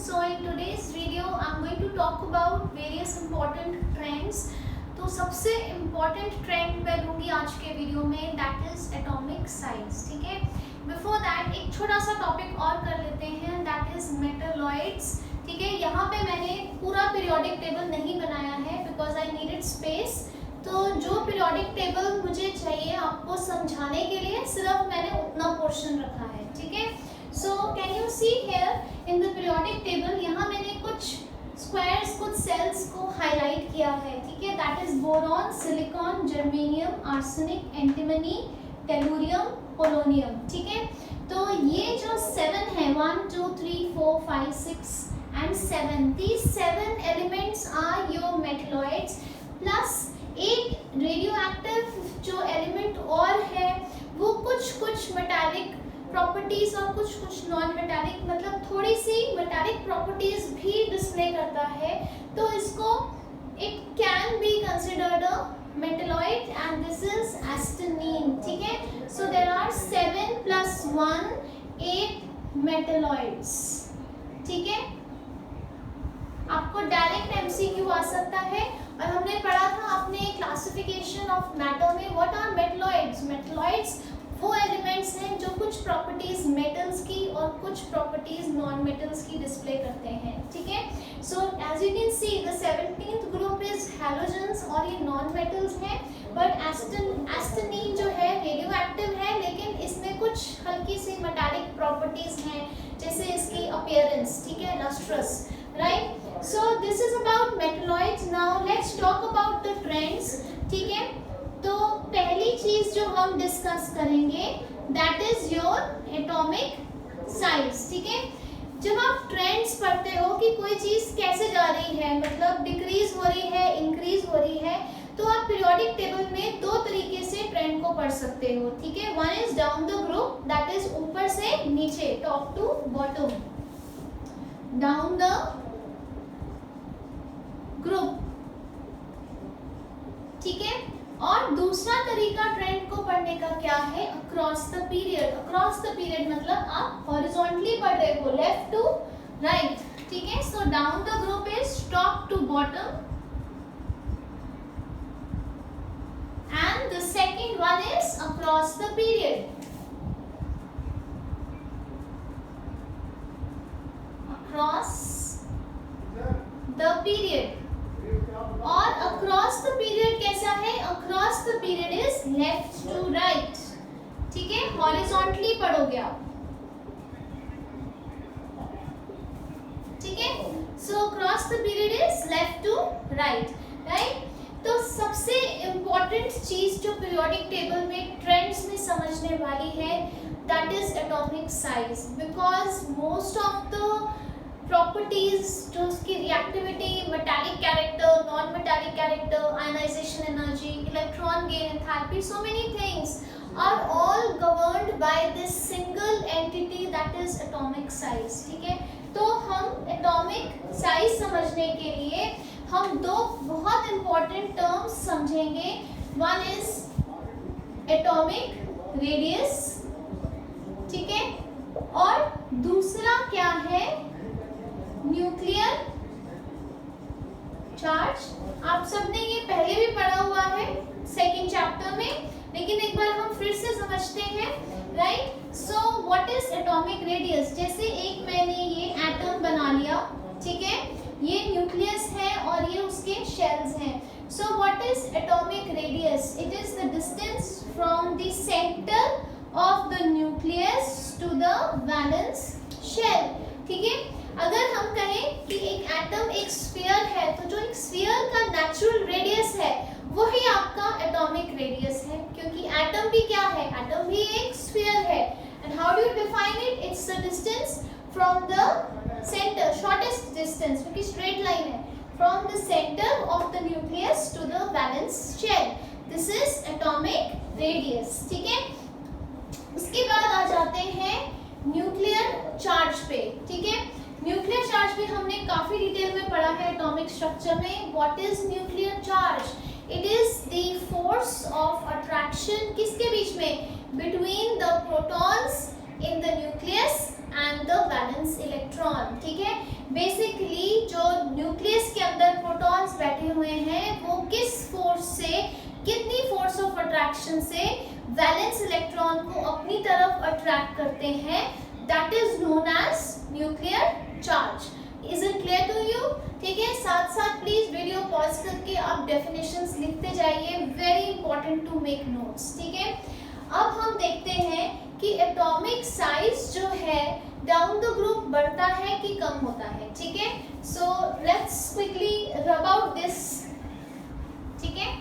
So in today's video I'm going to talk about various important trends. तो सबसे important trend मैं लूँगी आज के वीडियो में, that is atomic size. ठीक है, before that एक छोटा सा टॉपिक और कर लेते हैं, that is metalloids. ठीक है, यहाँ पे मैंने पूरा पीरियोडिक टेबल नहीं बनाया है because I needed space. तो जो पीरियोडिक टेबल मुझे चाहिए आपको समझाने के लिए सिर्फ मैंने उतना पोर्शन रखा है. ठीक है, so can you see here in the periodic table, यहाँ मैंने कुछ स्क्वायर्स, कुछ सेल्स को हाईलाइट किया है. ठीक है, that is boron, silicon, germanium, arsenic, antimony, tellurium, polonium. ठीक है, तो ये जो 7 है, 1 2 3 4 5 6 and 7, these 7 elements are your metalloids. Plus एक रेडियो एक्टिव जो एलिमेंट और है वो कुछ मेटालिक प्रॉपर्टीज और कुछ नॉन मेटालिक, मतलब थोड़ी सी मेटालिक प्रॉपर्टीज भी डिस्प्ले करता है. तो इसको it can be considered a metalloid and this is astatine. ठीक है, सो देयर आर 7 + 1 8 मेटलॉइड्स. ठीक है, आपको डायरेक्ट एमसीक्यू आ सकता है. और हमने पढ़ा था अपने क्लासिफिकेशन ऑफ मैटर में, व्हाट आर मेटलॉइड्स. मेटलॉइड्स वो एलिमेंट्स हैं जो कुछ प्रॉपर्टीज मेटल्स की और कुछ प्रॉपर्टीज नॉन मेटल्स की डिस्प्ले करते हैं. ठीक है, so as you can see the 17th group is halogens और ये नॉन मेटल्स हैं. बट एस्टेनीन जो है रेडियो एक्टिव है, लेकिन इसमें कुछ हल्की सी मेटालिक प्रॉपर्टीज हैं, जैसे इसकी अपीयरेंस. ठीक है, lustrous, right. So this is about metalloids. Now let's talk about the trends. ठीक है, तो पहली चीज जो हम डिस्कस करेंगे that is your atomic size. ठीक है, जब आप ट्रेंड्स पढ़ते हो कि कोई चीज कैसे जा रही है, मतलब डिक्रीज हो रही है, इंक्रीज हो रही है, तो आप पीरियोडिक टेबल में दो तरीके से ट्रेंड को पढ़ सकते हो. ठीक है, one is down the group, that is ऊपर से नीचे, top to bottom, down the group. ठीक है, और दूसरा तरीका ट्रेंड को पढ़ने का क्या है, across the period. Across the period मतलब आप हॉरिजॉन्टली पढ़ रहे हो, लेफ्ट टू राइट. ठीक है, so down the group is top to bottom and the second one is across the period. Across the period. और अक्रॉस द पीरियड कैसा है, across the period is left to right. ठीक है, horizontally पढ़ोगे आप. ठीक है, so across the period is left to right, right. तो सबसे इंपॉर्टेंट चीज जो पीरियोडिक टेबल में ट्रेंड्स में समझने वाली है, that is atomic size. Because most of the properties जो उसकी reactivity, metallic character, non metallic character, ionization energy, electron gain, enthalpy, so many things are all governed by this single entity that is atomic size. ठीक है, तो हम atomic size समझने के लिए हम दो बहुत इंपॉर्टेंट टर्म्स समझेंगे. One is atomic radius. ठीक है, और दूसरा क्या है, न्यूक्लियर चार्ज. आप सबने ये पहले भी पढ़ा हुआ है सेकंड चैप्टर में, लेकिन एक बार हम फिर से समझते हैं, right. So what is atomic radius. जैसे एक मैंने ये एटम बना लिया, ठीक है, ये न्यूक्लियस है और ये उसके शेल्स हैं. So what is atomic radius, it is the distance from the centre of the nucleus to the valence shell. ठीक है, अगर हम कहें कि एक एटम एक स्फीयर है, तो जो एक स्फीयर का नेचुरल रेडियस है वही आपका एटॉमिक रेडियस है, क्योंकि एटम भी क्या है, एटम भी एक स्फीयर है. And how do you define it, it's the distance from the centre, shortest distance क्योंकि स्ट्रेट लाइन है, from the centre of the nucleus to the valence shell. This is atomic radius. ठीक है, उसके बाद आ जाते हैं nuclear charge पे. ठीक है, न्यूक्लियर चार्ज भी हमने काफी डिटेल में पढ़ा है एटॉमिक स्ट्रक्चर में. What is nuclear charge, it is the force of attraction किसके बीच में, between the protons in the nucleus and the valence electron. ठीक है, बेसिकली जो न्यूक्लियस के अंदर प्रोटॉन्स बैठे हुए हैं वो किस फोर्स से, कितनी फोर्स ऑफ अट्रैक्शन से वैलेंस इलेक्ट्रॉन को अपनी तरफ अट्रैक्ट करते हैं, that is known as nuclear charge. Is it clear to you? ठीक है, साथ साथ प्लीज वीडियो पॉज करके आप डेफिनेशंस लिखते जाइए, very important to make notes. ठीक है, अब हम देखते हैं कि एटॉमिक साइज जो है डाउन द ग्रुप बढ़ता है कि कम होता है। ठीक है, सो लेट्स क्विकली रब आउट दिस। ठीक है,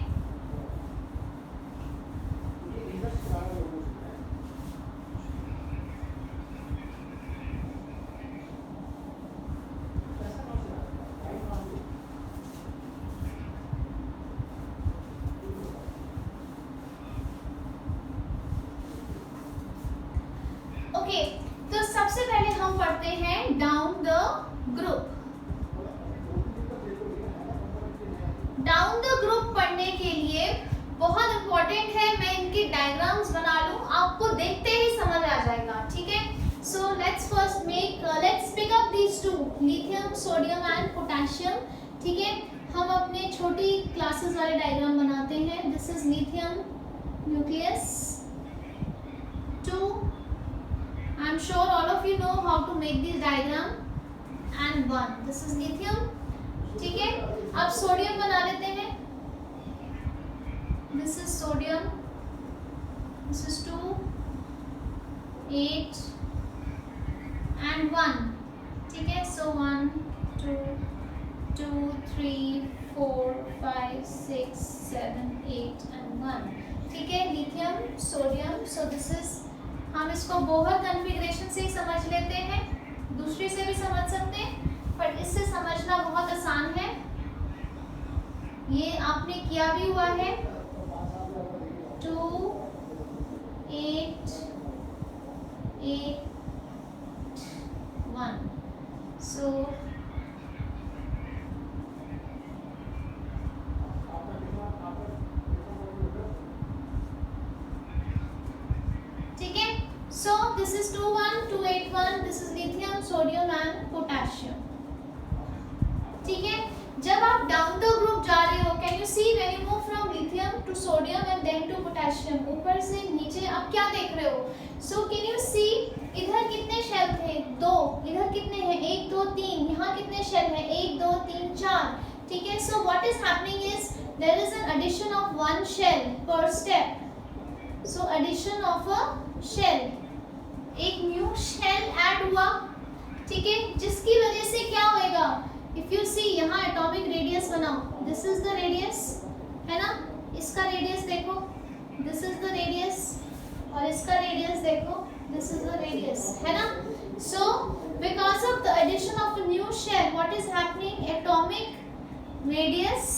ओके, तो सबसे पहले हम पढ़ते हैं down the group. Down the group पढ़ने के लिए बहुत इंपॉर्टेंट है मैं इनकी डायग्राम्स बना लूं, आपको देखते ही समझ आ जाएगा। ठीक है, so let's first let's pick up these two, lithium, sodium and potassium. ठीक है, हम अपने छोटी क्लासेस वाले डायग्राम बनाते हैं। This is lithium nucleus 2, I'm sure all of you know how to make this diagram, and 1 this is lithium। ठीक है, अब सोडियम बना लेते हैं। this is sodium, this is 2, 8 and 1। ठीक है, so 1 2 2 3 4 5 6 7 8 and 1। ठीक है, lithium, sodium, so this is, हम इसको बोहर कॉन्फ़िगरेशन से ही समझ लेते हैं, दूसरी से भी समझ सकते हैं, पर इससे समझना बहुत आसान है। ये आपने किया भी हुआ है। 2 8 8 1, सो so this is 2 1 2 8 1, this is lithium, sodium and potassium। ठीक है, जब आप डाउन द ग्रुप जा रहे हो, can you see when you move from lithium to sodium and then to potassium, ऊपर से नीचे आप क्या देख रहे हो? सो कैन यू सी इधर कितने शेल थे? 2, इधर कितने हैं? 1 2 3, यहाँ कितने शेल हैं? 1 2 3 4। ठीक है, so what is happening is there is an addition of 1 shell per step, so addition of a shell, एक न्यू शेल ऐड हुआ। ठीक है, जिसकी वजह से क्या होएगा? इफ यू सी यहाँ एटॉमिक रेडियस बनाओ, दिस इज द रेडियस, है ना, इसका रेडियस देखो, दिस इज द रेडियस, और इसका रेडियस देखो, दिस इज द रेडियस, है ना। So because of the addition of a new shell what is happening, atomic radius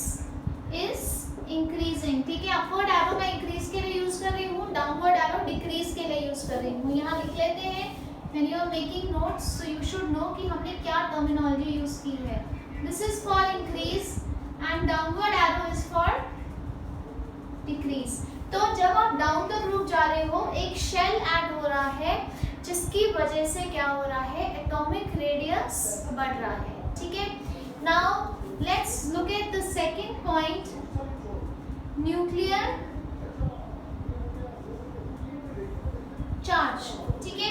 is increasing. ठीक है, अपवर्ड एरो मैं इंक्रीज के लिए यूज कर रही हूँ, डाउनवर्ड एरो डिक्रीज के लिए यूज कर रही हूँ। यहाँ लिख लेते हैं when you are making notes, so you should know कि हमने क्या टर्मिनोलॉजी यूज की है। This is for increase and downward arrow is for decrease. तो जब आप डाउन द ग्रुप जा रहे हो, एक शेल ऐड हो रहा है, जिसकी वजह से क्या हो रहा है? एटॉमिक रेडियस बढ़ रहा है। ठीक है, now let's look at the second point, nuclear charge. ठीक है,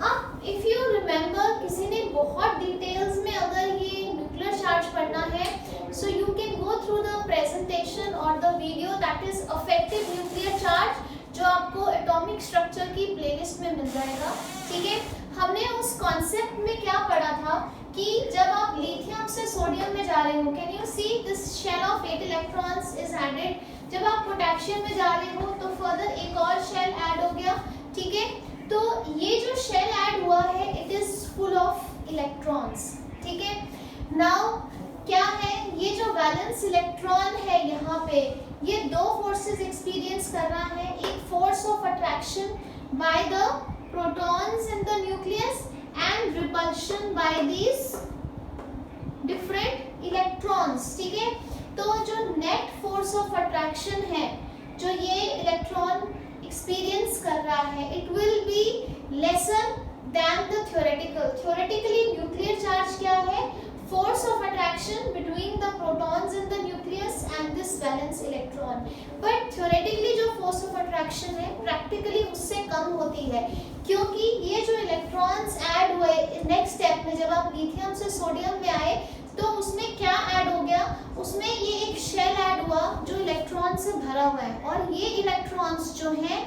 अब इफ यू रिमेम्बर, किसी ने बहुत डिटेल्स में अगर ये न्यूक्लियर चार्ज पढ़ना है, so you can go through the presentation और the video that is effective nuclear charge, जो आपको एटॉमिक स्ट्रक्चर की प्लेलिस्ट में मिल जाएगा। ठीक है, हमने उस कॉन्सेप्ट में क्या पढ़ा था कि जब आप लिथियम से सोडियम में जा रहे हो, can you see this shell of 8 electrons is added. जब आप पोटेशियम में जा रहे हो तो फर्दर एक और शेल ऐड हो गया। ठीक है, तो ये जो शेल ऐड हुआ है it is full of electrons. ठीक है, नाउ क्या है, ये जो वैलेंस इलेक्ट्रॉन है यहाँ पे, ये दो फोर्सेस एक्सपीरियंस कर रहा है, एक force of attraction by the protons in the nucleus and repulsion by these different electrons. ठीक है, तो जो नेट फोर्स ऑफ अट्रैक्शन है जो ये इलेक्ट्रॉन एक्सपीरियंस कर रहा है, it will be lesser than the theoretically nuclear charge क्या है? Force of attraction between the protons in the nucleus and this valence electron. But theoretically जो force of attraction है practically उससे कम होती है, क्योंकि ये जो इलेक्ट्रॉन्स ऐड हुए नेक्स्ट स्टेप में, जब आप लिथियम से सोडियम में आए तो उसमें क्या ऐड हो गया? उसमें ये एक शेल ऐड हुआ जो इलेक्ट्रॉन से भरा हुआ है, और ये इलेक्ट्रॉन्स जो हैं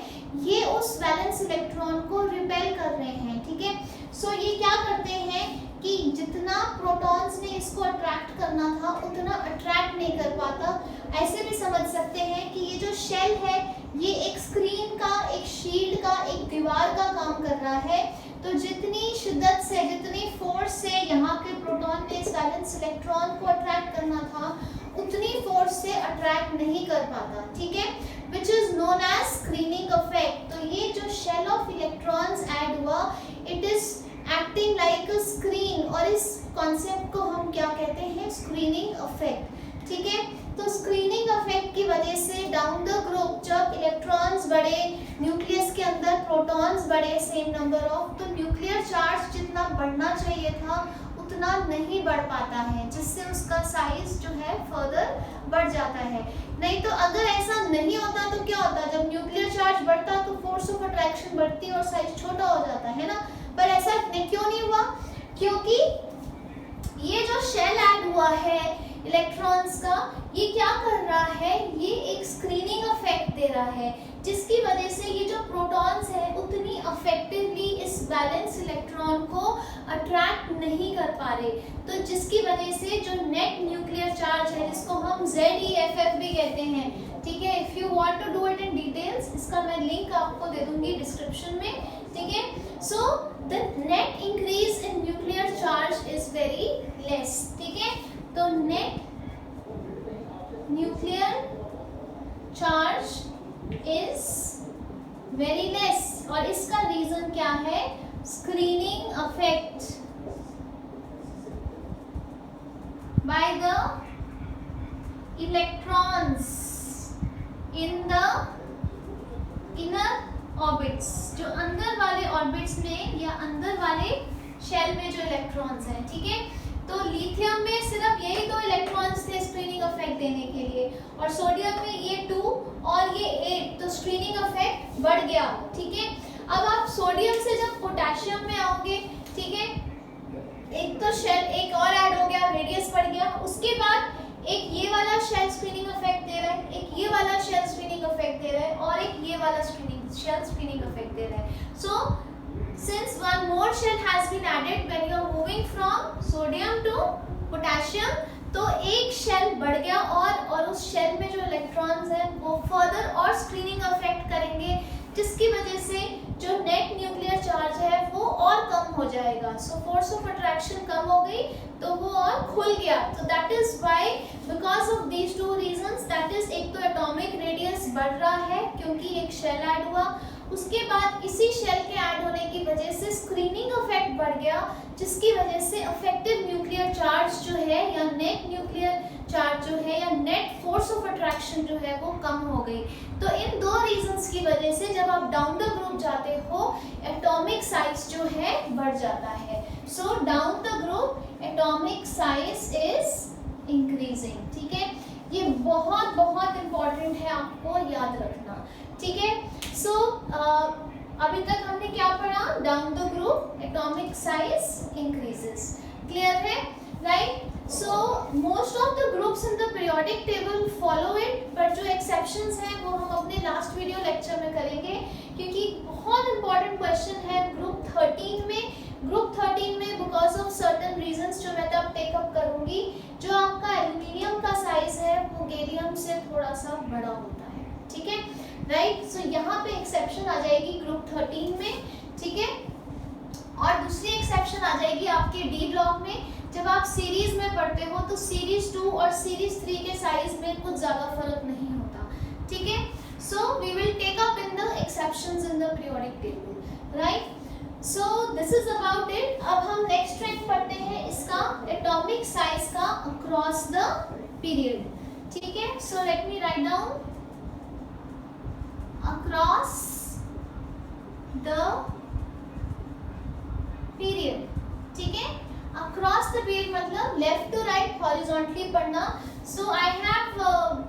ये उस वैलेंस इलेक्ट्रॉन को रिपेल कर रहे हैं, ठीक है। सो ये क्या करते हैं कि जितना प्रोटॉन्स ने इसको अट्रैक्ट करना था उतना अट्रैक्ट नहीं कर पाता। ऐसे भी समझ सकते हैं कि ये जो शेल है ये एक स्क्रीन का, एक शील्ड का, एक दीवार का काम कर रहा है। तो जितनी शिद्दत से, जितनी फोर्स से यहाँ के प्रोटॉन ने इस वैलेंस इलेक्ट्रॉन को अट्रैक्ट करना था उतनी फोर्स से अट्रैक्ट नहीं कर पाता, ठीक है, which is known as screening effect. तो ये जो शेल ऑफ इलेक्ट्रॉन्स ऐड हुआ, it is acting like a screen, और इस कॉन्सेप्ट को हम क्या कहते हैं? स्क्रीनिंग इफेक्ट, ठीक है। तो स्क्रीनिंग इफेक्ट की वजह से डाउन द ग्रुप जब इलेक्ट्रॉन्स बढ़े, न्यूक्लियस के अंदर प्रोटॉन्स बढ़े सेम नंबर ऑफ, तो न्यूक्लियर चार्ज जितना बढ़ना चाहिए था उतना नहीं बढ़ पाता है, जिससे उसका साइज जो है फर्दर बढ़ जाता है। नहीं तो अगर ऐसा नहीं होता तो क्या होता? जब न्यूक्लियर चार्ज बढ़ता तो फोर्स ऑफ अट्रैक्शन बढ़ती और साइज छोटा हो जाता है ना। पर ऐसा क्यों नहीं हुआ? क्योंकि ये जो शेल ऐड हुआ है इलेक्ट्रॉन्स का, ये क्या कर रहा है? ये एक स्क्रीनिंग इफेक्ट दे रहा है, जिसकी वजह से ये जो प्रोटॉन्स है उतनी इफेक्टिवली इस बैलेंस इलेक्ट्रॉन को अट्रैक्ट नहीं कर पा रहे। तो जिसकी वजह से जो नेट न्यूक्लियर चार्ज है, जिसको हम ZeFF भी कहते हैं, ठीक है। If you want to do it in details, इसका मैं लिंक आपको दे दूंगी डिस्क्रिप्शन में, ठीक है। So the net increase in nuclear charge is very less, ठीक है। तो net nuclear charge is very less, और इसका रीजन क्या है? Screening effect by the electrons in the inner orbits, जो अंदर वाले ऑर्बिट्स में या अंदर वाले शेल में जो इलेक्ट्रॉन्स हैं, ठीक है। तो लिथियम में सिर्फ यही 2 इलेक्ट्रॉन्स थे स्क्रीनिंग इफेक्ट देने के लिए, और सोडियम में ये 2 और ये 8, तो स्क्रीनिंग इफेक्ट बढ़ गया, ठीक है। अब आप सोडियम से जब पोटेशियम में आओगे, ठीक है, एक तो शेल एक और ऐड हो गया, रेडियस बढ़ गया, उसके बाद एक ये वाला शेल स्क्रीनिंग इफेक्ट दे रहा है, एक ये वाला शेल स्क्रीनिंग इफेक्ट दे रहा है, और एक ये वाला शेल स्क्रीनिंग इफेक्ट दे रहा है। सो since one more shell has been added when you are moving from sodium to potassium, तो एक शेल बढ़ गया, और उस शेल में जो इलेक्ट्रॉन्स हैं वो फर्दर और स्क्रीनिंग इफेक्ट करेंगे, जिसकी वजह से जो नेट न्यूक्लियर चार्ज है वो और कम हो जाएगा। सो फोर्स ऑफ अट्रैक्शन कम हो गई तो वो और खुल गया। तो that is why, because of these 2 reasons, that is एक तो एटॉमिक रेडियस बढ़ रहा है क्योंकि एक शेल ऐड हुआ, उसके बाद इसी शेल के ऐड होने की वजह से स्क्रीनिंग इफेक्ट बढ़ गया, जिसकी वजह से इफेक्टिव न्यूक्लियर चार्ज जो है या नेट न्यूक्लियर चार्ज जो है या नेट फोर्स ऑफ अट्रैक्शन जो है वो कम हो गई। तो इन 2 रीजंस की वजह से जब आप डाउन द ग्रुप जाते हो एटॉमिक साइज जो है बढ़ जाता है। So down the group atomic size is increasing, ठीक है। ये बहुत बहुत इंपॉर्टेंट है आपको याद रखना, ठीक है। सो अभी तक हमने क्या पढ़ा? Down the group atomic size increases, clear है, right. So most of the groups in the periodic table follow it, but जो एक्सेप्शंस हैं वो हम अपने लास्ट वीडियो लेक्चर में करेंगे, क्योंकि बहुत इंपॉर्टेंट क्वेश्चन है ग्रुप 13 में। ग्रुप 13 में बिकॉज ऑफ सर्टेन रीजंस जो मैं तब टेकअप करूंगी, जो आपका एल्यूमिनियम का साइज है वो गैलियम से थोड़ा सा बड़ा होता है, ठीक है, राइट। सो यहाँ पे एक्सेप्शन आ जाएगी ग्रुप 13 में, ठीक है। और दूसरी एक्सेप्शन आ जाएगी आपके डी ब्लॉक में, जब आप सीरीज में पढ़ते हो तो सीरीज 2 और सीरीज 3 के साइज में कुछ ज्यादा फर्क नहीं होता, ठीक है। So we will take up in the exceptions in the periodic table, right. So this is about it. अब हम नेक्स्ट ट्रेंड पढ़ते हैं इसका एटॉमिक साइज का अक्रॉस द पीरियड, ठीक है। So let me write down across the period, across the period मतलब left to right horizontally पढ़ना. So I have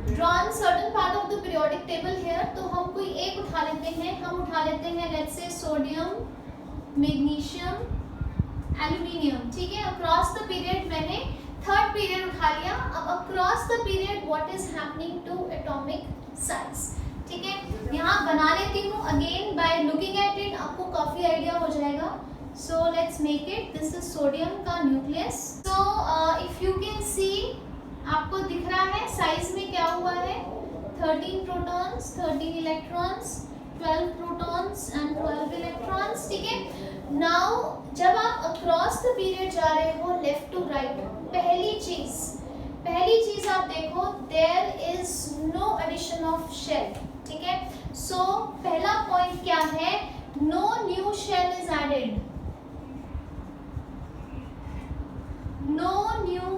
drawn certain part of the periodic table here. तो हम कोई एक उठा लेते हैं. हम उठा लेते हैं let's say sodium, magnesium, aluminium. ठीक है, अक्रॉस द पीरियड मैंने थर्ड पीरियड उठा लिया. अब अक्रॉस द पीरियड what is happening to atomic size. ठीक है, यहाँ बना लेती हूँ again by looking at it, आपको काफी आइडिया हो जाएगा. So let's make it. This is sodium का nucleus. So if you can see, आपको दिख रहा है साइज में क्या हुआ है. 13 protons, 13 electrons, 12 protons and 12 electrons. ठीक है, नाउ जब आप अक्रॉस द पीरियड जा रहे हो लेफ्ट टू राइट, पहली चीज आप देखो, there is no addition of shell. ठीक है, सो पहला पॉइंट क्या है, no new shell is added. No new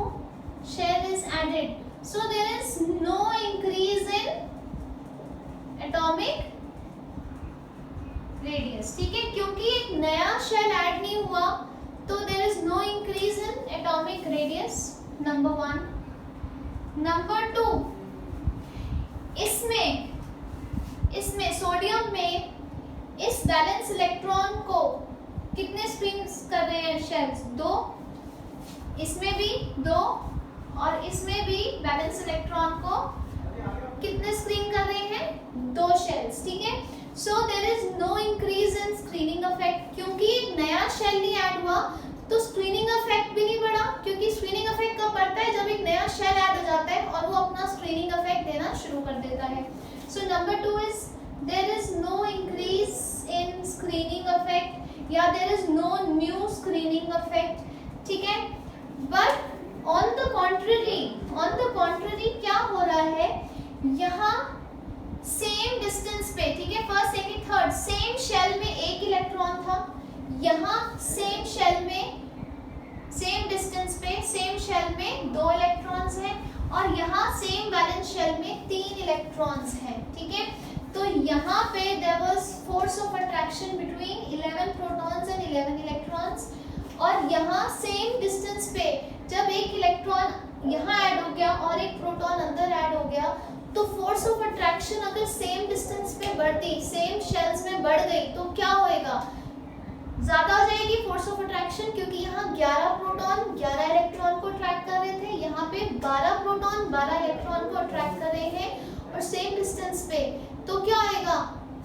shell is added, so there is no increase in atomic radius. ठीक है, क्योंकि एक नया shell ऐड नहीं हुआ तो there is no increase in atomic radius. Number 1. Number 2, इसमें सोडियम में इस बैलेंस इलेक्ट्रॉन को कितने स्पिन्स कर रहे हैं शेल्स? 2. इसमें भी 2 और इसमें भी बैलेंस इलेक्ट्रॉन को कितने स्क्रीन कर रहे हैं? 2 शेल्स. ठीक है, so there is no increase in screening effect. क्योंकि एक नया शेल नहीं ऐड हुआ तो स्क्रीनिंग इफेक्ट भी नहीं बढ़ा, क्योंकि स्क्रीनिंग इफेक्ट कब बढ़ता है? जब एक नया शेल ऐड हो जाता है और वो अपना स्क्रीनिंग इफेक्ट देना शुरू कर देता है. So number 2 is there is no increase in screening effect या there is no new screening effect. ठीक है, बट ऑन द कॉन्ट्ररी क्या हो रहा है, यहाँ सेम डिस्टेंस पे, ठीक है, first second third, same shell में एक इलेक्ट्रॉन था, यहाँ सेम शेल में सेम डिस्टेंस पे सेम शेल में 2 इलेक्ट्रॉन्स हैं और यहाँ सेम बैलेंस शेल में 3 इलेक्ट्रॉन्स हैं. ठीक है, तो यहाँ पे there was force of attraction between 11 protons and 11 electrons. और यहाँ सेम डिस्टेंस पे जब एक इलेक्ट्रॉन यहाँ ऐड हो गया और एक प्रोटॉन अंदर ऐड हो गया, तो फोर्स ऑफ अट्रैक्शन अगर सेम डिस्टेंस पे बढ़ती, सेम शेल्स में बढ़ गई, तो क्या होएगा? ज्यादा हो जाएगी फोर्स ऑफ अट्रैक्शन, क्योंकि यहाँ 11 प्रोटॉन 11 इलेक्ट्रॉन को अट्रैक्ट कर रहे थे, यहाँ पे 12 प्रोटॉन 12 इलेक्ट्रॉन को अट्रैक्ट कर रहे हैं और सेम डिस्टेंस पे, तो क्या होएगा?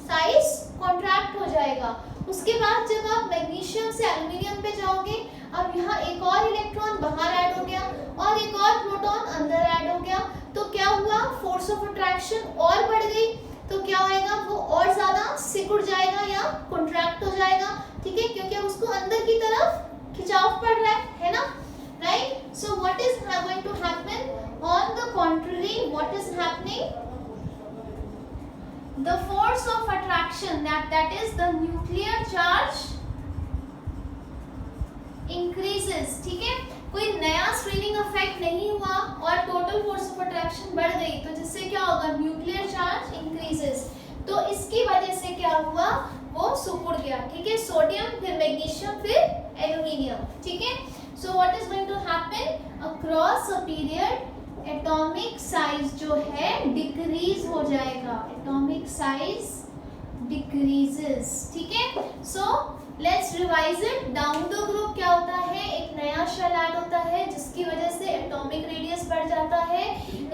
साइज कॉन्ट्रैक्ट हो जाएगा. उसके बाद जब आप मैग्नीशियम से एल्यूमिनियम पे जाओगे, अब यहाँ एक और इलेक्ट्रॉन बाहर ऐड हो गया और एक और प्रोटॉन अंदर ऐड हो गया, तो क्या हुआ? फोर्स ऑफ अट्रैक्शन और बढ़ गई. तो क्या होएगा? वो और ज्यादा सिकुड़ जाएगा या कॉन्ट्रैक्ट हो जाएगा. ठीक है, क्योंकि उसको अंदर की तरफ खिंचाव पड़ रहा है ना, right. So what is going to happen on the contrary, what is happening? The force of attraction, that is the nuclear charge increases. ठीक है, कोई नया स्क्रीनिंग इफेक्ट नहीं हुआ और टोटल फोर्स ऑफ अट्रैक्शन बढ़ गई, तो जिससे क्या होगा? Nuclear charge increases. तो इसकी वजह से क्या हुआ? वो सिकुड़ गया. ठीक है, सोडियम, फिर मैग्नीशियम, फिर एल्यूमिनियम. ठीक है, so what is going to happen across a period? Atomic size जो है डिक्रीज हो जाएगा. Atomic size decreases. ठीक है, so let's revise it. Down the group क्या होता है? एक नया शेल ऐड होता है जिसकी वजह से एटॉमिक रेडियस बढ़ जाता है.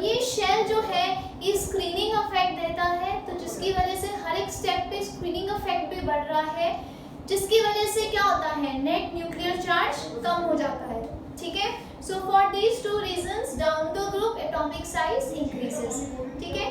ये शेल जो है ये स्क्रीनिंग इफेक्ट देता है, तो जिसकी वजह से हर एक स्टेप पे स्क्रीनिंग इफेक्ट भी बढ़ रहा है, जिसकी वजह से क्या होता है? नेट न्यूक्लियर चार्ज कम हो जाता है. ठीक है, so for these two reasons down the group atomic size increases. ठीक है,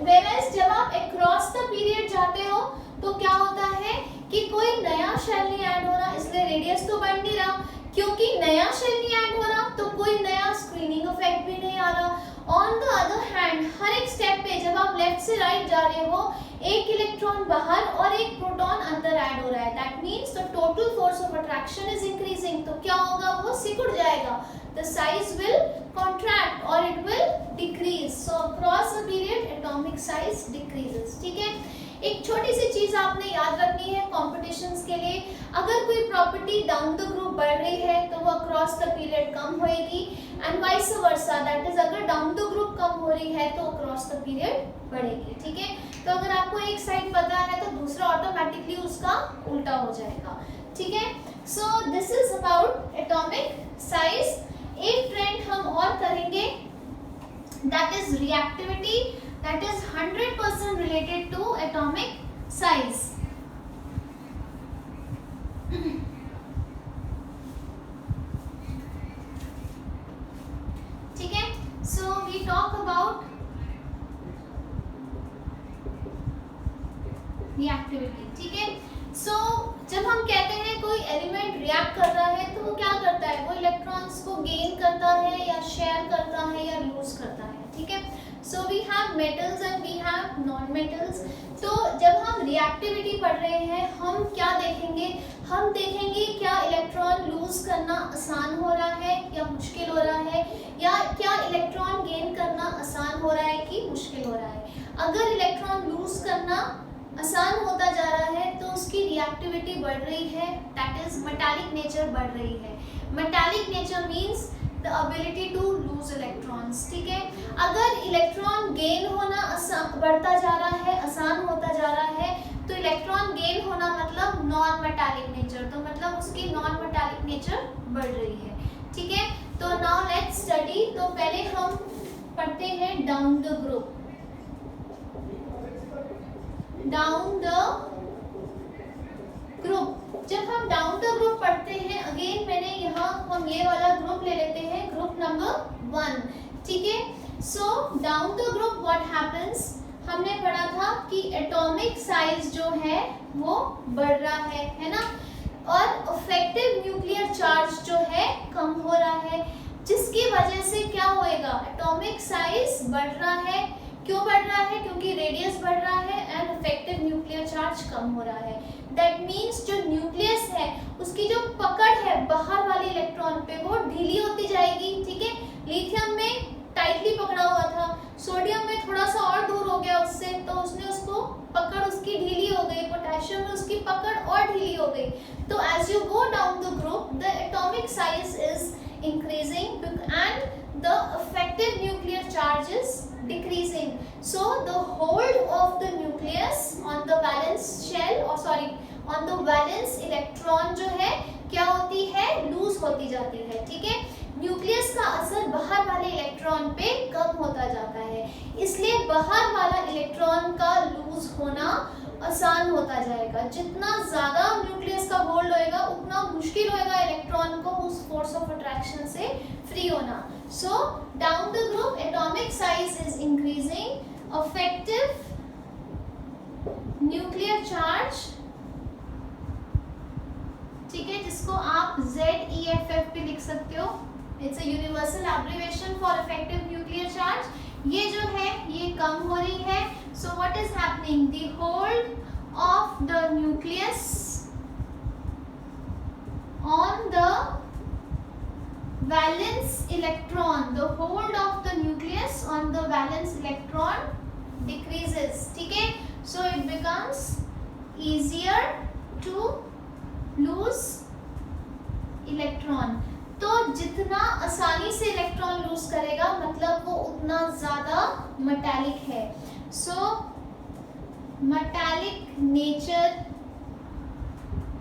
whereas जब आप across the period जाते हो तो क्या होता है कि कोई नया शेल नहीं ऐड हो रहा, इसलिए रेडियस तो बढ़ नहीं रहा. क्योंकि नया शेल नहीं ऐड हो रहा तो कोई नया स्क्रीनिंग इफेक्ट भी नहीं आ रहा. ऑन द अदर हैंड हर एक स्टेप पे जब आप लेफ्ट से राइट जा रहे हो, एक इलेक्ट्रॉन बाहर और एक प्रोटॉन अंदर ऐड हो रहा है. That means the total force of attraction is increasing. तो क्या होगा? वो सिकुड़ जाएगा. The size will contract or it will decrease. So across a period atomic size decreases. ठीक है, एक छोटी सी चीज आपने याद रखनी है कॉम्पिटिशन्स के लिए, अगर कोई प्रॉपर्टी डाउन द ग्रुप बढ़ रही है तो वो अक्रॉस द पीरियड कम होएगी, and vice versa, that is अगर डाउन द ग्रुप कम हो रही है तो अक्रॉस द पीरियड बढ़ेगी। ठीक है, तो अगर आपको एक साइड पता है तो दूसरा ऑटोमेटिकली उसका उल्टा हो जाएगा। ठीक है, so this is about atomic size. एक ट्रेंड हम और करेंगे, that is reactivity, that is 100% related to atomic size. ठीक है, so we talk about reactivity. ठीक है, सो जब हम कहते हैं कोई एलिमेंट रिएक्ट कर रहा है तो वो क्या करता है, वो इलेक्ट्रॉन्स को गेन करता है या शेयर करता है या लूज करता है। ठीक है, so we have metals and we have non metals. तो जब हम रिएक्टिविटी पढ़ रहे हैं हम क्या देखेंगे, हम देखेंगे क्या इलेक्ट्रॉन लूज करना आसान हो रहा है या मुश्किल हो रहा है, या क्या इलेक्ट्रॉन गेन करना आसान हो रहा है कि मुश्किल हो रहा है। अगर इलेक्ट्रॉन लूज करना आसान होता जा रहा है तो उसकी रिएक्टिविटी बढ़ रही है, दैट इज मेटालिक नेचर बढ़ रही है। Metallic nature means the ability to lose electrons. ठीक है, अगर इलेक्ट्रॉन गेन होना बढ़ता जा रहा है, आसान होता जा रहा है, तो इलेक्ट्रॉन गेन होना मतलब नॉन मेटालिक नेचर, तो मतलब उसकी नॉन मेटालिक नेचर बढ़ रही है। ठीक है, तो नाउ लेट्स स्टडी। तो पहले हम पढ़ते हैं down the group. Down the group, जब हम डाउन द ग्रुप पढ़ते हैं, अगेन मैंने यहाँ हम ये वाला ग्रुप ले लेते हैं, ग्रुप नंबर 1। ठीक है, so down the group what happens, हमने पढ़ा था कि एटॉमिक साइज जो है वो बढ़ रहा है ना, और इफेक्टिव न्यूक्लियर चार्ज जो है कम हो रहा है, जिसकी वजह से क्या होएगा, एटॉमिक साइज बढ़ रहा है। क्यों बढ़ रहा है, क्योंकि रेडियस बढ़ रहा है एंड इफेक्टिव न्यूक्लियर चार्ज कम हो रहा है। दैट मींस जो न्यूक्लियस है उसकी जो पकड़ है बाहर वाले इलेक्ट्रॉन पे वो ढीली होती जाएगी। ठीक है, लिथियम में टाइटली पकड़ा हुआ था, सोडियम में थोड़ा सा और दूर हो गया उससे, तो उसने उसको पकड़ उसकी ढीली हो गई, पोटेशियम में उसकी पकड़ और ढीली हो गई। तो as you go down the group the atomic size is increasing and the effective nuclear charge is decreasing. So the hold of the nucleus on the valence shell, or sorry on the valence electron जो है क्या होती है, loose होती जाती है। ठीक है, न्यूक्लियस का असर बाहर वाले इलेक्ट्रॉन पे कम होता जाता है, इसलिए बाहर वाला इलेक्ट्रॉन का लूज होना आसान होता जाएगा। जितना ज्यादा न्यूक्लियस का होल्ड होएगा उतना मुश्किल होएगा इलेक्ट्रॉन को उस फोर्स ऑफ अट्रैक्शन से फ्री होना। सो down the group atomic size is increasing, effective nuclear charge, ठीक है, जिसको आप ZEFF भी लिख सकते हो, it's a universal abbreviation for effective nuclear charge. ये जो है ये कम हो रही है। So what is happening? The hold of the nucleus on the valence electron, the hold of the nucleus on the valence electron decreases. ठीक है, so it becomes easier to lose electron. तो जितना आसानी से इलेक्ट्रॉन लूज करेगा मतलब वो उतना ज्यादा मेटालिक है। सो मेटालिक नेचर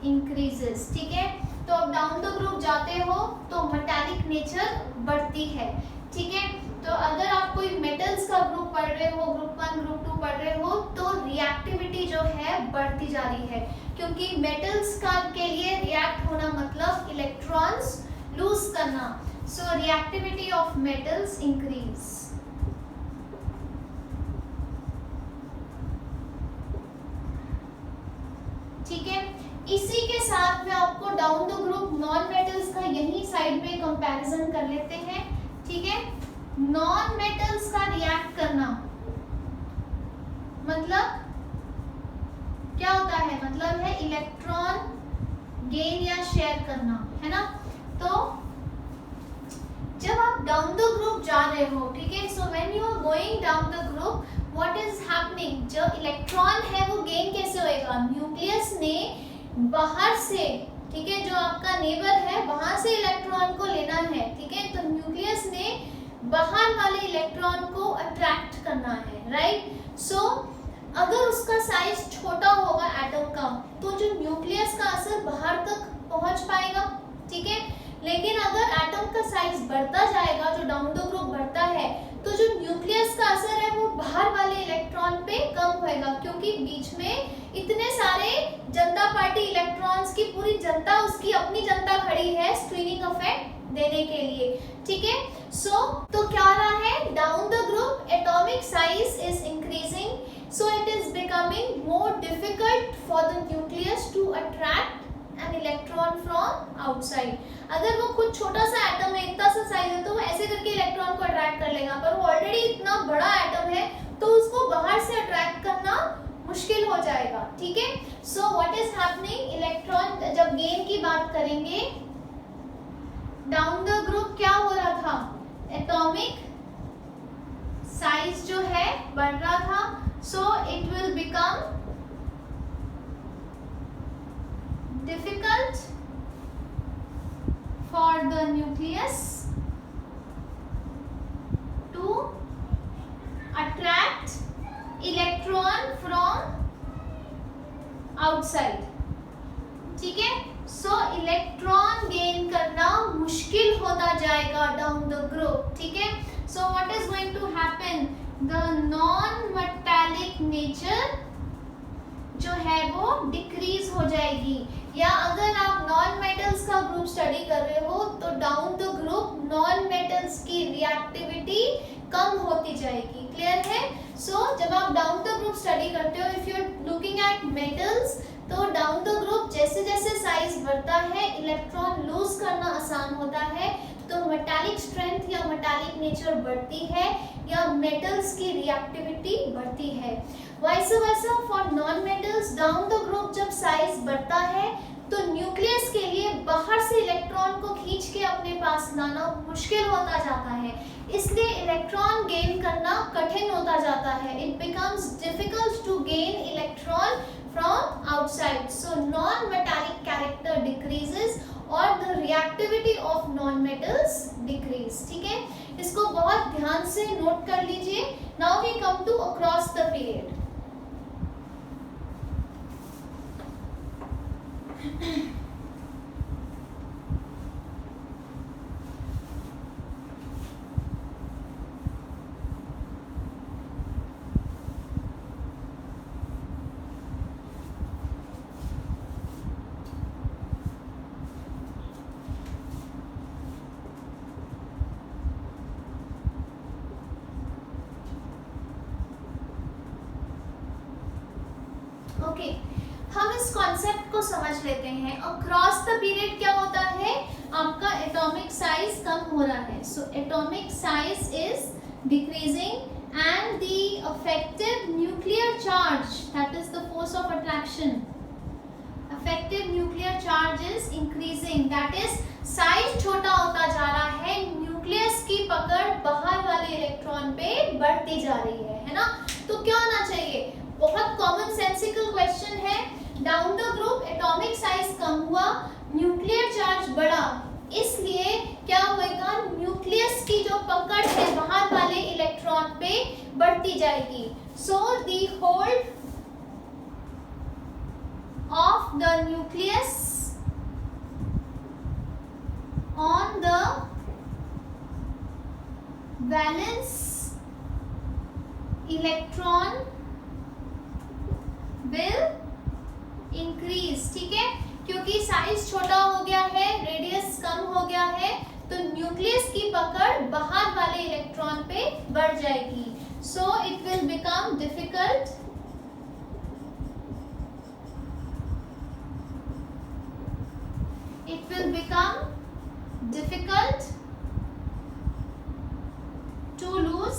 इंक्रीजेस। ठीक है, तो अब डाउन द ग्रुप जाते हो तो मेटालिक नेचर बढ़ती है। ठीक है, तो अगर आप कोई मेटल्स का ग्रुप पढ़ रहे हो, ग्रुप 1 ग्रुप 2 पढ़ रहे हो, तो रिएक्टिविटी जो है बढ़ती जा रही है, क्योंकि मेटल्स का के लिए रिएक्ट होना मतलब इलेक्ट्रॉन्स लूज करना। सो रिएक्टिविटी ऑफ मेटल्स इंक्रीज। ठीक है, इसी के साथ में आपको down the group non metals का यही साइड पे कंपैरिजन कर लेते हैं। ठीक है, नॉन मेटल्स का रिएक्ट करना मतलब क्या होता है, मतलब है इलेक्ट्रॉन गेन या शेयर करना, है ना। तो जब आप डाउन द ग्रुप जा रहे हो, ठीक है, so when you are going down the group what is happening, जो इलेक्ट्रॉन है वो गेन कैसे होएगा, न्यूक्लियस ने बाहर से, ठीक है, जो आपका नेबर है वहां से इलेक्ट्रॉन को लेना है, ठीक है, तो न्यूक्लियस ने बाहर वाले इलेक्ट्रॉन को अट्रैक्ट करना है, राइट। सो अगर उसका साइज छोटा होगा एटम का तो जो न्यूक्लियस का असर बाहर तक पहुंच पाएगा, ठीक है, लेकिन अगर एटम का साइज बढ़ता जाएगा, जो डाउन द ग्रुप बढ़ता है, तो जो न्यूक्लियस का असर है वो बाहर वाले इलेक्ट्रॉन पे कम होएगा, क्योंकि बीच में इतने सारे जनता पार्टी इलेक्ट्रॉन्स की पूरी जनता, उसकी अपनी जनता खड़ी है स्क्रीनिंग इफेक्ट देने के लिए, ठीक है। तो क्या रहा है, down the group atomic size is increasing, so it is becoming more difficult for the nucleus to attract an electron from outside. अगर वो खुद छोटा सा एटम है, इतना सा साइज है, तो वो ऐसे करके इलेक्ट्रॉन को अट्रैक्ट कर लेगा, पर वो ऑलरेडी इतना बड़ा एटम है तो उसको बाहर से अट्रैक्ट करना मुश्किल हो जाएगा, ठीक है। So what is happening, electron जब गेन की बात करेंगे, डाउन द ग्रुप क्या हो रहा था, एटॉमिक साइज जो है बढ़ रहा था, so it will become difficult for the nucleus to attract electron from outside, ठीक है। सो इलेक्ट्रॉन गेन करना मुश्किल होता जाएगा डाउन द ग्रुप, ठीक है। So what is going to happen, the non metallic nature जो है वो डिक्रीज हो जाएगी, या अगर आप नॉन मेटल्स का ग्रुप स्टडी कर रहे हो तो down the group non metals की रिएक्टिविटी कम होती जाएगी, क्लियर है। सो जब आप डाउन द ग्रुप स्टडी करते हो, if you are looking at metals, तो डाउन द ग्रुप जैसे जैसे साइज बढ़ता है, इलेक्ट्रॉन लूज करना आसान होता है, तो मेटालिक स्ट्रेंथ या मेटालिक नेचर बढ़ती है, या मेटल्स की रिएक्टिविटी बढ़ती है। Vice versa for non metals, down the group जब साइज बढ़ता है तो न्यूक्लियस के लिए बाहर से इलेक्ट्रॉन को खींच के अपने पास लाना मुश्किल होता जाता है, इसलिए इलेक्ट्रॉन गेन करना कठिन होता जाता है। It becomes difficult to gain electron from outside, so non metallic character decreases और the reactivity of non metals decrease, ठीक है। इसको बहुत ध्यान से नोट कर लीजिए। Now we come to across the period. Okay, हम इस कॉन्सेप्ट को समझ लेते हैं। अक्रॉस द पीरियड क्या होता है, आपका एटॉमिक साइज कम हो रहा है, so atomic size is decreasing and the effective nuclear charge, that is the force of attraction, effective nuclear charge is increasing, that is size छोटा होता जा रहा है, न्यूक्लियस की पकड़ बाहर वाले इलेक्ट्रॉन पे बढ़ती जा रही है ना। तो क्या होना चाहिए, बहुत कॉमन सेंसिकल क्वेश्चन है, down the group atomic size कम हुआ, न्यूक्लियर चार्ज बढ़ा, इसलिए क्या होएगा, न्यूक्लियस की जो पकड़ है बाहर वाले इलेक्ट्रॉन पे बढ़ती जाएगी। So the hold of the nucleus on the valence electron will increase, ठीक है, क्योंकि साइज छोटा हो गया है, रेडियस कम हो गया है, तो न्यूक्लियस की पकड़ बाहर वाले इलेक्ट्रॉन पे बढ़ जाएगी। So it will become difficult to lose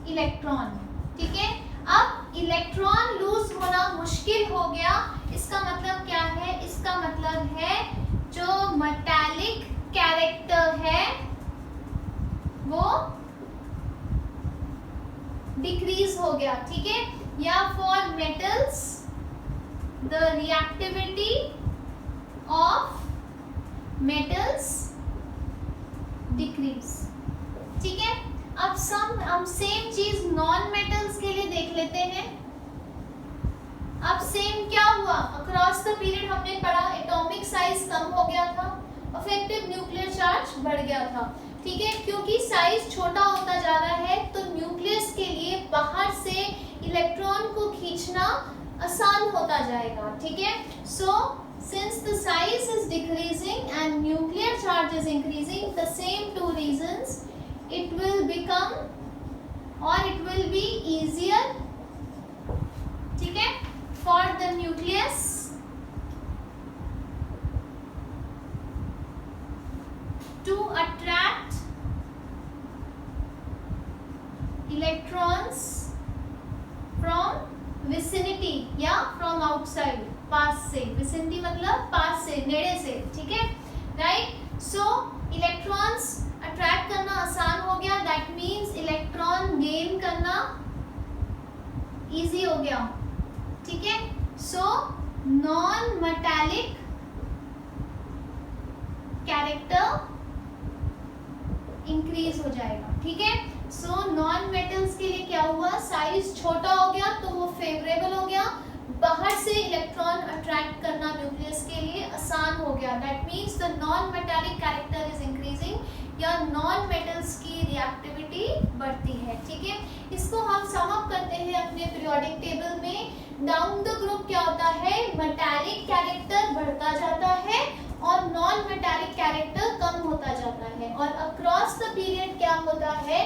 electron, ठीक है। अब इलेक्ट्रॉन लूज होना मुश्किल हो गया, इसका मतलब क्या है, इसका मतलब है जो मेटालिक कैरेक्टर है वो गया, ठीक है, या for metals the reactivity of metals decrease, ठीक है। अब हम सेम चीज नॉन मेटल्स के लिए देख लेते हैं। अब सेम क्या हुआ, अक्रॉस द पीरियड हमने पढ़ा एटॉमिक साइज कम हो गया था, इफेक्टिव न्यूक्लियर चार्ज बढ़ गया था, ठीक है। क्योंकि साइज छोटा होता जा रहा है तो न्यूक्लियस के लिए बाहर से इलेक्ट्रॉन को खींचना आसान होता जाएगा, ठीक है। सो since the size is decreasing and nuclear charge is increasing, the same two reasons, it will become or it will be easier, ठीक है, for the nucleus to attract electrons from vicinity या from outside, पास से, vicinity मतलब पास से, नेड़े से, ठीक है, राइट। सो इलेक्ट्रॉन्स अट्रैक्ट करना आसान हो गया, दैट मीन्स इलेक्ट्रॉन गेन करना इजी हो गया, ठीक है। सो नॉन मेटालिक कैरेक्टर इंक्रीज हो जाएगा, ठीक है। सो नॉन मेटल्स के लिए क्या हुआ, साइज छोटा हो गया तो वो फेवरेबल हो गया, बाहर से इलेक्ट्रॉन अट्रैक्ट करना न्यूक्लियस के लिए आसान हो गया, that means the non metallic character is increasing या नॉन मेटल्स की रिएक्टिविटी बढ़ती है, ठीक है। इसको हम सम अप करते हैं अपने पीरियोडिक टेबल में। डाउन द ग्रुप क्या होता है, मेटालिक कैरेक्टर बढ़ता जाता है और नॉन मेटालिक कैरेक्टर कम होता जाता है, और अक्रॉस द पीरियड क्या होता है,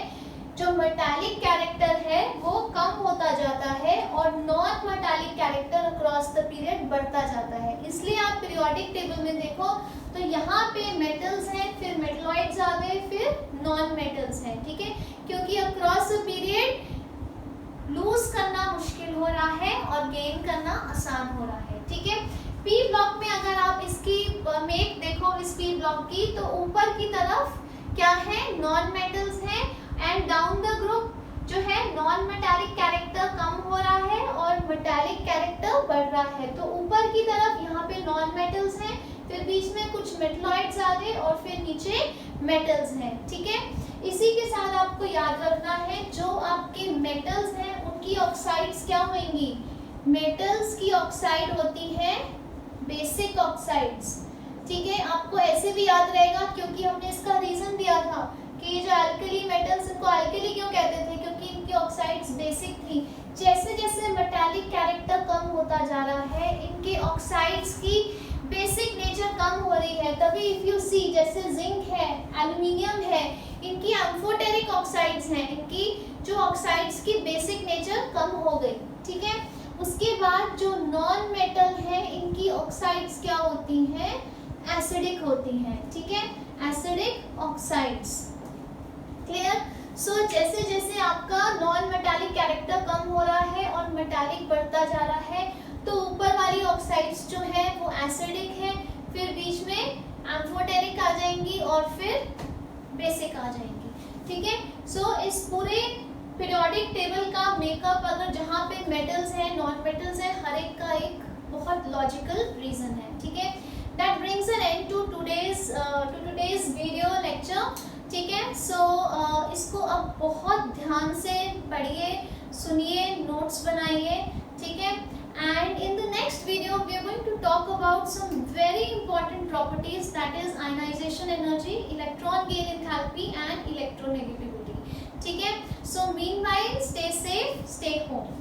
जो मेटालिक कैरेक्टर है वो कम होता जाता है और non metallic character across the period बढ़ता जाता है। इसलिए आप पीरियोडिक टेबल में देखो तो यहाँ पे मेटल्स हैं, फिर मेटलॉइड्स आ गए, फिर नॉन मेटल्स हैं, ठीक है, क्योंकि अक्रॉस द पीरियड लूज करना मुश्किल हो रहा है और गेन करना आसान हो रहा है, ठीक है। पी ब्लॉक में अगर आप इसकी मेक देखो इस पी ब्लॉक की, तो ऊपर की तरफ क्या है, नॉन मेटल्स हैं, एंड डाउन द ग्रुप जो है नॉन मेटालिक कैरेक्टर कम हो रहा है और मेटालिक कैरेक्टर बढ़ रहा है। तो ऊपर की तरफ यहाँ पे नॉन मेटल्स हैं, फिर बीच में कुछ मेटलॉइड्स आ गए और फिर नीचे मेटल्स हैं, ठीक है। इसी के साथ आपको याद रखना है जो आपके मेटल्स हैं उनकी ऑक्साइड्स क्या होंगी, मेटल्स की ऑक्साइड होती है बेसिक ऑक्साइड्स, ठीक है। आपको ऐसे भी याद रहेगा क्योंकि हमने इसका रीजन दिया था कि ये जो अल्कली मेटल्स, इनको अल्कली क्यों कहते थे, क्योंकि इनकी ऑक्साइड्स बेसिक थी। जैसे जैसे मेटालिक कैरेक्टर कम होता जा रहा है, इनके ऑक्साइड्स की बेसिक नेचर कम हो रही है, तभी इफ यू सी जैसे जिंक है, एल्युमिनियम है, इनकी एम्फोटेरिक ऑक्साइड्स हैं, इनकी जो ऑक्साइड्स की बेसिक नेचर कम हो गई, ठीक है। उसके बाद जो नॉन मेटल है इनकी ऑक्साइड्स क्या होती हैं, एसिडिक होती हैं, ठीक है, एसिडिक ऑक्साइड्स, क्लियर। सो जैसे जैसे आपका नॉन मेटालिक कैरेक्टर कम हो रहा है और मेटालिक बढ़ता जा रहा है, तो ऊपर वाली ऑक्साइड्स जो है वो एसिडिक है, फिर बीच में एम्फोटेरिक आ जाएंगी और फिर बेसिक आ जाएंगी, ठीक है। सो इस पूरे पीरियोडिक टेबल का मेकअप अगर जहाँ पे मेटल्स हैं, नॉन मेटल्स हैं, हर एक का एक बहुत लॉजिकल रीजन है, ठीक है। That brings an end to today's video lecture, ठीक है। सो इसको अब बहुत ध्यान से पढ़िए, सुनिए, नोट्स बनाइए, ठीक है। And in the next video we are going to talk about some very important properties, that is ionization energy, electron gain enthalpy and electronegativity, ठीक है। So meanwhile stay safe, stay home.